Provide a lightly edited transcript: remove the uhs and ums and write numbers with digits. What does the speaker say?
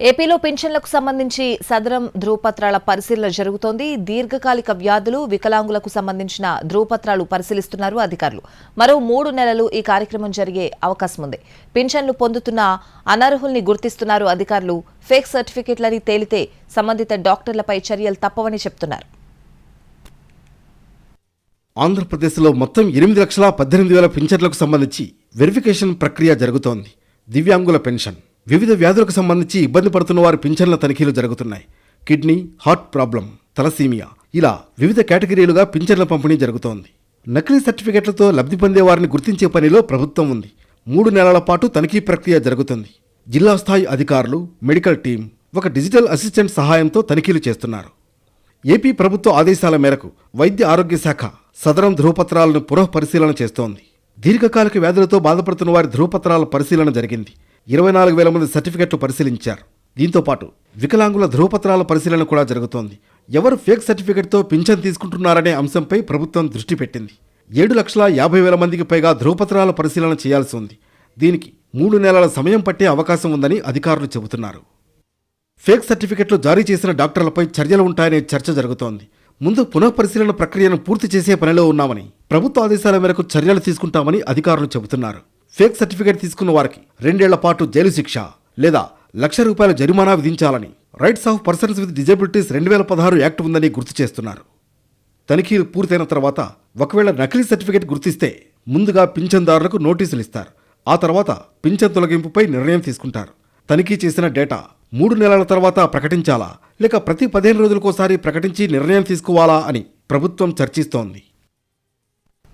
ఏపీలో పింఛన్లకు సంబంధించి సదరం ధృవపత్రాల పరిశీలన జరుగుతోంది. దీర్ఘకాలిక వ్యాధులు, వికలాంగులకు సంబంధించిన ధృవపత్రాలు పరిశీలిస్తున్నారు అధికారులు. మరో 3 నెలలు ఈ కార్యక్రమం జరిగే అవకాశం ఉంది. పింఛన్లు పొందుతున్న అనర్హుల్ని గుర్తిస్తున్నారు అధికారులు. ఫేక్ సర్టిఫికెట్లని తేలితే సంబంధిత డాక్టర్లపై చర్యలు తప్పవని చెప్తున్నారు. ఆంధ్రప్రదేశ్లో మొత్తం 8,18,000 పింఛన్లకు సంబంధించి వెరిఫికేషన్ ప్రక్రియ జరుగుతోంది. దివ్యాంగుల పెన్షన్, వివిధ వ్యాధులకు సంబంధించి ఇబ్బంది పడుతున్న వారి పింఛన్ల తనిఖీలు జరుగుతున్నాయి. కిడ్నీ, హార్ట్ ప్రాబ్లం, తలసీమియా ఇలా వివిధ కేటగిరీలుగా పింఛన్ల పంపిణీ జరుగుతోంది. నకిలీ సర్టిఫికెట్లతో లబ్ధి పొందే వారిని గుర్తించే పనిలో ప్రభుత్వం ఉంది. 3 నెలల పాటు తనిఖీ ప్రక్రియ జరుగుతుంది. జిల్లా స్థాయి అధికారులు, మెడికల్ టీం, ఒక డిజిటల్ అసిస్టెంట్ సహాయంతో తనిఖీలు చేస్తున్నారు. ఏపీ ప్రభుత్వ ఆదేశాల మేరకు వైద్య ఆరోగ్య శాఖ సదరం ధృవపత్రాలను పునఃపరిశీలన చేస్తోంది. దీర్ఘకాలిక వ్యాధులతో బాధపడుతున్న వారి ధృవపత్రాల పరిశీలన జరిగింది. 24,000 మంది సర్టిఫికెట్లు పరిశీలించారు. దీంతో పాటు వికలాంగుల ధృవపత్రాల పరిశీలన కూడా జరుగుతోంది. ఎవరు ఫేక్ సర్టిఫికెట్తో పింఛన్ తీసుకుంటున్నారనే అంశంపై ప్రభుత్వం దృష్టి పెట్టింది. 7,50,000 మందికి పైగా ధృవపత్రాల పరిశీలన చేయాల్సి ఉంది. దీనికి 3 నెలల సమయం పట్టే అవకాశం ఉందని అధికారులు చెబుతున్నారు. ఫేక్ సర్టిఫికెట్లు జారీ చేసిన డాక్టర్లపై చర్యలు ఉంటాయనే చర్చ జరుగుతోంది. ముందు పునఃపరిశీలన ప్రక్రియను పూర్తి చేసే పనిలో ఉన్నామని, ప్రభుత్వ ఆదేశాల మేరకు చర్యలు తీసుకుంటామని అధికారులు చెబుతున్నారు. ఫేక్ సర్టిఫికెట్ తీసుకున్న వారికి 2 ఏళ్ల పాటు జైలు శిక్ష లేదా ₹1,00,000 జరిమానా విధించాలని rights of persons with disabilities 2016 act ఉందని గుర్తు చేస్తున్నారు. తనిఖీలు పూర్తయిన తర్వాత ఒకవేళ నకిలీ సర్టిఫికెట్ గుర్తిస్తే ముందుగా పింఛన్దారులకు నోటీసులు ఇస్తారు. ఆ తర్వాత పింఛన్ తొలగింపుపై నిర్ణయం తీసుకుంటారు. తనిఖీ చేసిన డేటా 3 నెలల తర్వాత ప్రకటించాలా లేక ప్రతి 15 రోజులకోసారి ప్రకటించి నిర్ణయం తీసుకోవాలా అని ప్రభుత్వం చర్చిస్తోంది.